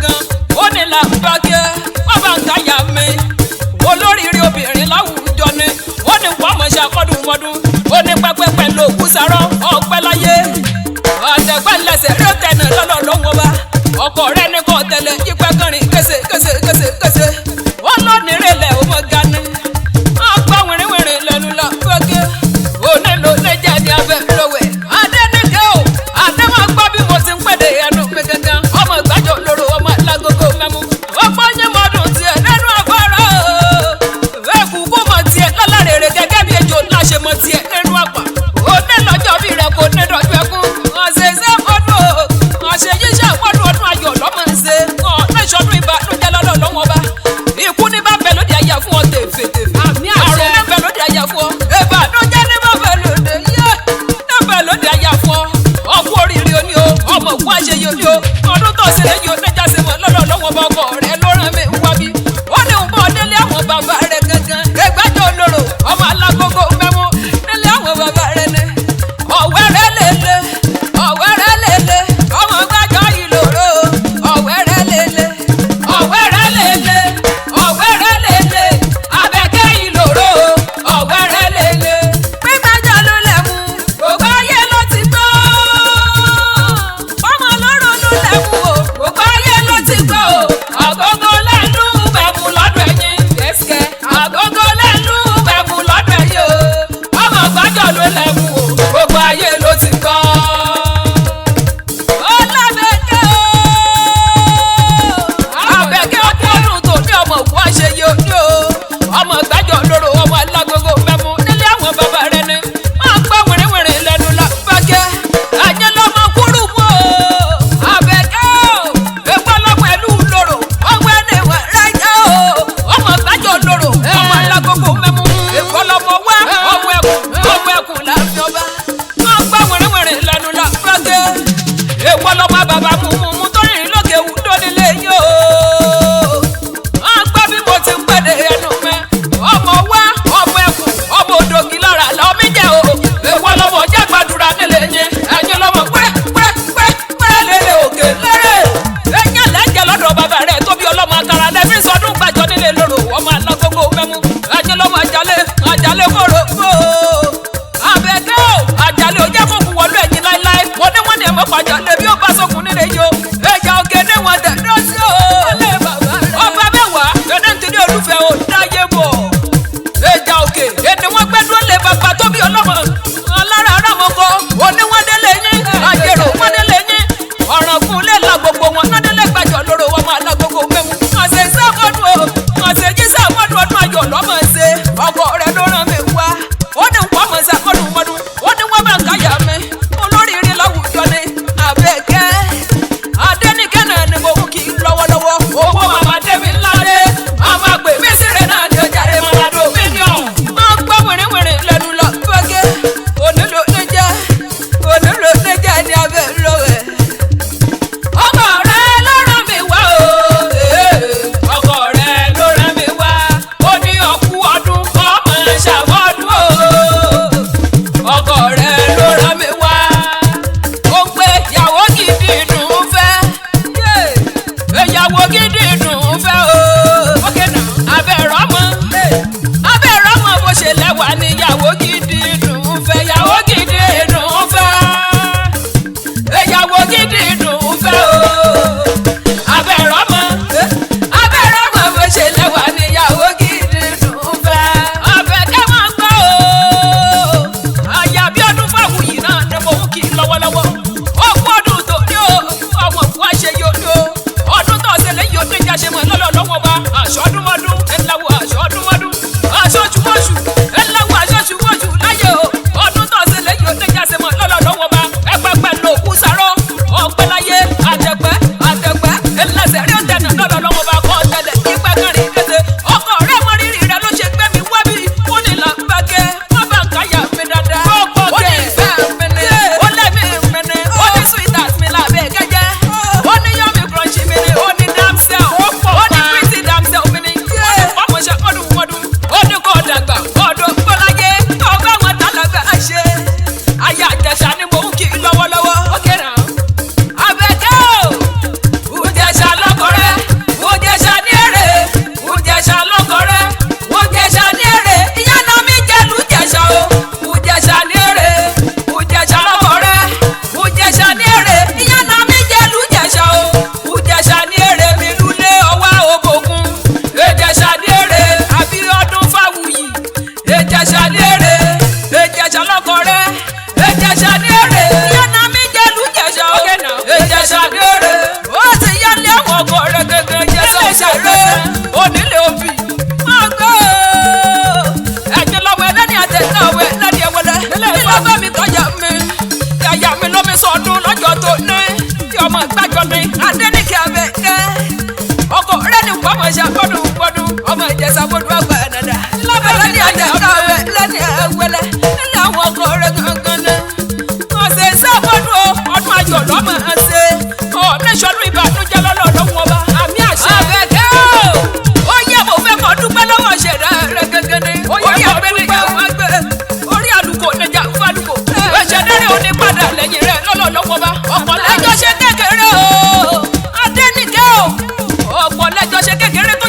gangan ó ní làǹbàkẹ́ wọ́n bá ń káyà mi olóríire obìnrin láwùjọ ni ó ní wọ́n mọ̀ ṣàkọ́dún mọ́dún ó ní pẹ́pẹ́pẹ́ lóògùn sàrọ̀ ọ̀pẹ́ láyé àtẹ̀gbẹ́lẹsẹ̀ rí tẹ̀nà lọ́lọ́ lọ́wọ́ bá ọkọ rẹ̀ ní kò tẹ̀lé yípẹ́ kẹrin kése ó lónìí rẹ̀ lẹ̀ ó mọ̀ gani wọ́n gbọ́ wìrìwìrì lẹ́nu lọ fẹ́kẹ́ ó nílò lẹ́jà ní abẹ́ lọ́wẹ́ adẹ́nìkẹ́ o àdéhùn gbọ́ bí mo ti ń pèdè ẹnu mi gangan ọmọ ìgbàjọ lóró ọmọ lágogo mẹ́mu ọgbọ́ yín mọ́dún tiẹ̀ lẹ́nu àgbọ̀rọ̀ ẹ̀kú kó mọ̀ tiẹ̀ lọ́lá rèrè gẹ́gẹ́ bí ejò láṣẹ mọ̀ tiẹ̀ lẹ́nu àpà ó ní lọ́jọ́ bí rẹ̀ kò ní dọ̀jú ẹkún ọ̀sẹ̀ ọdún ọ̀sẹ̀ yíṣẹ́ ọdún ayọ̀ lọ́mọ ń ṣe ọ̀nẹ́sọdún ìbànújẹ́ lọ́lọ́ lọ́wọ́ bá ikú ní bá bẹ lóde ayé fún ọ tèfètèfè àrùn ní bẹ lóde ayé fún ọ ìbànújẹ́ ní bá bẹ lóde yẹ ní bẹ lóde ayé fún ọ ọkú oríire oní o ọmọ òkú àṣeyẹ oní o ọdún tó ṣe lẹ́yìn oníjà ṣe mọ lọ́lọ́ lọ́wọ́ bá ọkọ rẹ ló rán mi wá bí ó ní òun bọ́ délé àwọn bàbá rẹ gangan ẹgbẹ́jọ́ olóró ọmọ alágbogbo mẹ́mú délé àwọn bàbá rẹ ní ọ̀wẹ́rẹ́ lélẹ̀ ọmọ gbájọ́ ìlòrò ọ̀wẹ́rẹ́ lélẹ̀ abẹ́kẹ́ ìlòrò ọ̀wẹ́rẹ́ lélẹ̀ gbígbájọ́ ló lẹ́mú gbogbo ayé ló ti gbọ́ ọmọ lọ́rùn ló lẹ́mú o gbogbo ayé ló ti gbọ́ àgógó lẹ́nu bẹ̀mú lọ́dọ̀ ẹ̀yìn ẹ̀sìkẹ́ àgógó lẹ́nu bẹ̀mú lọ́dọ̀ ẹ̀yìn o ọmọ gbájọ́ ló lẹ́mú o gbogbo ayé ló ti gbọ́. ọmọ gbájọ lóró ọmọ alágogo mẹ́mú nílé àwọn bàbá rẹ ni wọ́n gbọ́ wìrìwìrì lẹ́nu làbàkẹ́ ẹ̀yìn lọ́mọ kúrú mọ́ Àbẹ̀kẹ́ o èpo lọ́mọ ẹ̀lú lóró ọmọ ẹni wẹ̀ rájẹ́ o ọmọ gbájọ lóró ọmọ alágogo mẹ́mú èpo lọ́mọ wá ọmọ ẹkùn láàfin ọba wọ́n gbọ́ wìrìwìrì lẹ́nu làbàkẹ́ èpo lọ́mọ bàbá mú tó rìn lókè wù lónílé yìí o wọ́n gbọ́ bí mo ti ń pèdè ẹnu mi ọmọ wá ọmọ ẹkùn ọmọ òdògì lára lọ́mí jẹ́ o èwo lọ́mọ jẹ́ gbàdúrà nílé yín ẹ̀yin lọ́mọ pẹ́rẹ́ lélẹ̀ òkè lẹ́rẹ̀ ẹ̀yìn lẹ́jẹ̀ lọ́dọ̀ bàbá rẹ̀ tóbi ọlọ́mọ akara lẹ́bí sọdún gbàjọ nílé lóró ọmọ alágogo mẹ́mú ẹ̀yin lọ́mọ àjálẹ̀ kóró Àbẹ̀kẹ́ o àjálẹ̀ ò jẹ́ fòkun wọlú ẹ̀yìn láíláí wọ́n ní ẹ̀mọ́ pàjálẹ̀ bí ó bá sókun nílé yìí o ẹ̀yà òkè ní wọn tẹ̀ lọ́sí o ọba mẹ́wàá ẹ̀dẹ́ nítorí olúfẹ́ o dáyé bọ̀ ẹja òkè ẹni wọ́n gbẹ́ dúró lé bàbá tóbi ọlọ́mọ alára arámọ́kọ òní wọ́n délé yín àjèrò wọ́n délé yín ọ̀ràn fún lé la gbogbo wọn náà délé gbàjọ lóró wọn máa lágbogbo mẹ́mu ọ̀sẹ̀ sàmọ́dún o ọ̀sẹ̀ jí sàmọ́dún ọdún ayọ̀ lọ́mọ ṣe ọkọ rẹ̀ ló rán mi wá ó ní wọ́n mọ̀ sàmọ́dún mọ́dún ó ní wọ́n bá ń káyà mi olóríire láwùjọ ni Àbẹ̀kẹ́ Adéníkẹ́ náà ni mo mú kí lọ́wọ́lọ́wọ́ owó màmá débi ńlá dé àmọ́ àgbè mí síre náà ni ọjà rẹ̀ máa dò mílíọ̀nù máa gbọ́ wìrìwìrì lẹ́nu lọ fẹ́kẹ́ onílò lè jẹ́ ní abẹ́ lọ́wẹ́. ọkọ rẹ ló rán mi wá o ọkọ rẹ ló rán mi wá ó ní ọkú ọdún ọmọ ṣàmọ́dún o ọkọ rẹ ló rán mi wá ó ń pé ìyàwó gidi dùn ún fẹ́ ìyàwó gidi dùn ún fẹ́ o abẹ́rọ́mọ bó ṣe lẹ́wà ní ìyàwó gidi dùn ún fẹ́ ìyàwó gidi dùn ún fẹ́ ìyàwó gidi dùn ún fẹ́ o abẹ́rọ́mọ bó ṣe lẹ́wà ní ìyàwó gidi dùn ún fẹ́ Àbẹ̀kẹ́ máa ń gbọ́ o àyà bí ọdún fáwọn yìí náà ni mo mú kí lọ́wọ́lọ́wọ́ ó kú ọdún tó ní o ọmọ òkú àṣeyọ ní o ọdún tó ṣe lẹ́yìn oníjà ṣe mọ̀ lọ́lọ́ ṣe kékeré tó